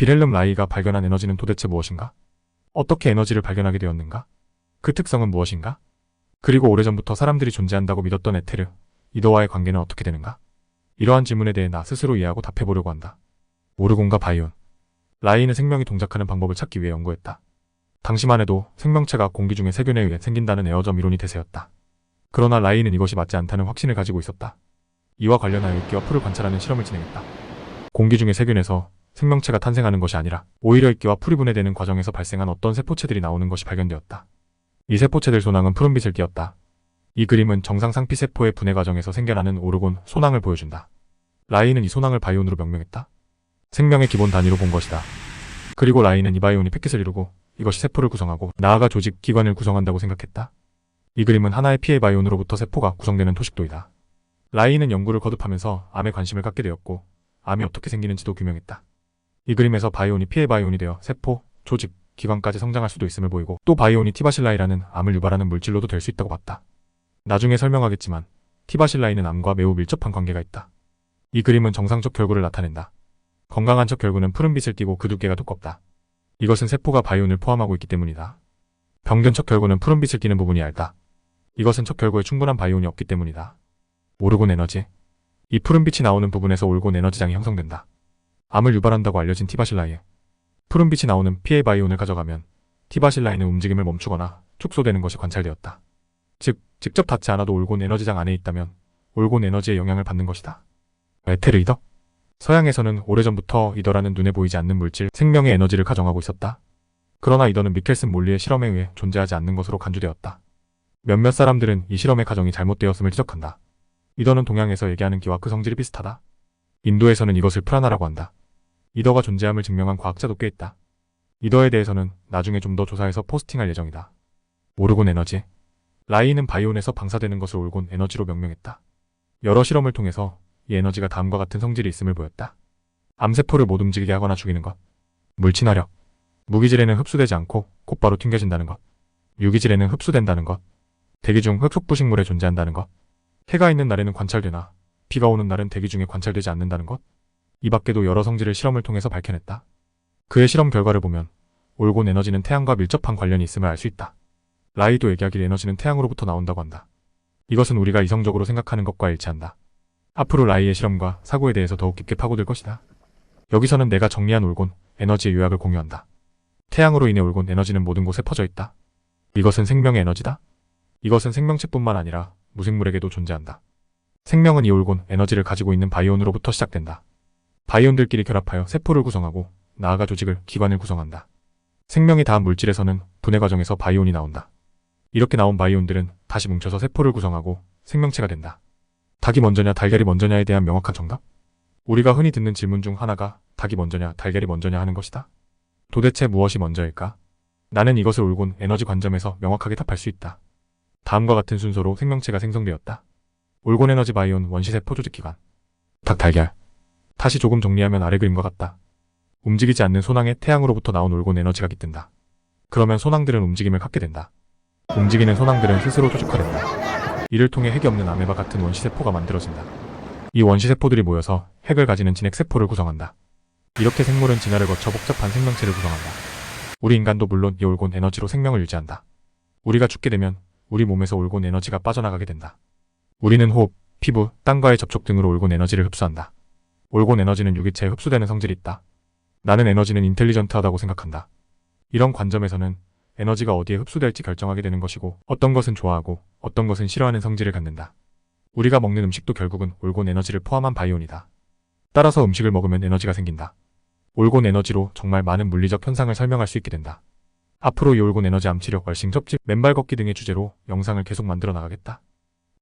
빌헬름 라이가 발견한 에너지는 도대체 무엇인가? 어떻게 에너지를 발견하게 되었는가? 그 특성은 무엇인가? 그리고 오래전부터 사람들이 존재한다고 믿었던 에테르, 이더와의 관계는 어떻게 되는가? 이러한 질문에 대해 나 스스로 이해하고 답해보려고 한다. 오르곤과 바이온. 라이는 생명이 동작하는 방법을 찾기 위해 연구했다. 당시만 해도 생명체가 공기 중의 세균에 의해 생긴다는 에어점 이론이 대세였다. 그러나 라이는 이것이 맞지 않다는 확신을 가지고 있었다. 이와 관련하여 이끼와 풀을 관찰하는 실험을 진행했다. 공기 중의 세균에서 생명체가 탄생하는 것이 아니라 오히려 이끼와 풀이 분해되는 과정에서 발생한 어떤 세포체들이 나오는 것이 발견되었다. 이 세포체들 소낭은 푸른빛을 띠었다. 이 그림은 정상 상피세포의 분해 과정에서 생겨나는 오르곤, 소낭을 보여준다. 라이는 이 소낭을 바이온으로 명명했다. 생명의 기본 단위로 본 것이다. 그리고 라이는 이 바이온이 패킷을 이루고 이것이 세포를 구성하고 나아가 조직, 기관을 구성한다고 생각했다. 이 그림은 하나의 피해 바이온으로부터 세포가 구성되는 토식도이다. 라이는 연구를 거듭하면서 암에 관심을 갖게 되었고 암이 어떻게 생기는지도 규명했다. 이 그림에서 바이온이 피해 바이온이 되어 세포, 조직, 기관까지 성장할 수도 있음을 보이고 또 바이온이 티바실라이라는 암을 유발하는 물질로도 될 수 있다고 봤다. 나중에 설명하겠지만 티바실라이는 암과 매우 밀접한 관계가 있다. 이 그림은 정상적 결구를 나타낸다. 건강한 척 결구는 푸른빛을 띠고 그 두께가 두껍다. 이것은 세포가 바이온을 포함하고 있기 때문이다. 병든 척 결구는 푸른빛을 띠는 부분이 얇다. 이것은 척 결구에 충분한 바이온이 없기 때문이다. 오르곤 에너지. 이 푸른빛이 나오는 부분에서 올곤 에너지장이 형성된다. 암을 유발한다고 알려진 티바실라이. 푸른빛이 나오는 피해 바이온을 가져가면 티바실라이는 움직임을 멈추거나 축소되는 것이 관찰되었다. 즉, 직접 닿지 않아도 올곤 에너지장 안에 있다면 올곤 에너지의 영향을 받는 것이다. 에테르 이더? 서양에서는 오래전부터 이더라는 눈에 보이지 않는 물질, 생명의 에너지를 가정하고 있었다. 그러나 이더는 미켈슨 몰리의 실험에 의해 존재하지 않는 것으로 간주되었다. 몇몇 사람들은 이 실험의 가정이 잘못되었음을 지적한다. 이더는 동양에서 얘기하는 기와 그 성질이 비슷하다. 인도에서는 이것을 프라나라고 한다. 이더가 존재함을 증명한 과학자도 꽤 있다. 이더에 대해서는 나중에 좀 더 조사해서 포스팅할 예정이다. 오르곤 에너지. 라이는 바이온에서 방사되는 것을 올곤 에너지로 명명했다. 여러 실험을 통해서 이 에너지가 다음과 같은 성질이 있음을 보였다. 암세포를 못 움직이게 하거나 죽이는 것. 물친화력. 무기질에는 흡수되지 않고 곧바로 튕겨진다는 것. 유기질에는 흡수된다는 것. 대기 중 흡속부식물에 존재한다는 것. 해가 있는 날에는 관찰되나 비가 오는 날은 대기 중에 관찰되지 않는다는 것. 이 밖에도 여러 성질을 실험을 통해서 밝혀냈다. 그의 실험 결과를 보면 올곤 에너지는 태양과 밀접한 관련이 있음을 알 수 있다. 라이도 얘기하길 에너지는 태양으로부터 나온다고 한다. 이것은 우리가 이성적으로 생각하는 것과 일치한다. 앞으로 라이의 실험과 사고에 대해서 더욱 깊게 파고들 것이다. 여기서는 내가 정리한 올곤 에너지의 요약을 공유한다. 태양으로 인해 올곤 에너지는 모든 곳에 퍼져 있다. 이것은 생명의 에너지다. 이것은 생명체뿐만 아니라 무생물에게도 존재한다. 생명은 이 올곤 에너지를 가지고 있는 바이온으로부터 시작된다. 바이온들끼리 결합하여 세포를 구성하고 나아가 조직을, 기관을 구성한다. 생명이 닿은 물질에서는 분해 과정에서 바이온이 나온다. 이렇게 나온 바이온들은 다시 뭉쳐서 세포를 구성하고 생명체가 된다. 닭이 먼저냐 달걀이 먼저냐에 대한 명확한 정답? 우리가 흔히 듣는 질문 중 하나가 닭이 먼저냐 달걀이 먼저냐 하는 것이다. 도대체 무엇이 먼저일까? 나는 이것을 올곤 에너지 관점에서 명확하게 답할 수 있다. 다음과 같은 순서로 생명체가 생성되었다. 올곤 에너지 바이온 원시세포 조직기관. 닭 달걀. 다시 조금 정리하면 아래 그림과 같다. 움직이지 않는 소낭에 태양으로부터 나온 올곤 에너지가 깃든다. 그러면 소낭들은 움직임을 갖게 된다. 움직이는 소낭들은 스스로 조직화된다. 이를 통해 핵이 없는 아메바 같은 원시세포가 만들어진다. 이 원시세포들이 모여서 핵을 가지는 진핵세포를 구성한다. 이렇게 생물은 진화를 거쳐 복잡한 생명체를 구성한다. 우리 인간도 물론 이 올곤 에너지로 생명을 유지한다. 우리가 죽게 되면 우리 몸에서 올곤 에너지가 빠져나가게 된다. 우리는 호흡, 피부, 땅과의 접촉 등으로 올곤 에너지를 흡수한다. 올곤 에너지는 유기체에 흡수되는 성질이 있다. 나는 에너지는 인텔리전트하다고 생각한다. 이런 관점에서는 에너지가 어디에 흡수될지 결정하게 되는 것이고 어떤 것은 좋아하고 어떤 것은 싫어하는 성질을 갖는다. 우리가 먹는 음식도 결국은 올곤 에너지를 포함한 바이온이다. 따라서 음식을 먹으면 에너지가 생긴다. 올곤 에너지로 정말 많은 물리적 현상을 설명할 수 있게 된다. 앞으로 이 올곤 에너지 암치료, 얼싱, 섭집, 맨발 걷기 등의 주제로 영상을 계속 만들어 나가겠다.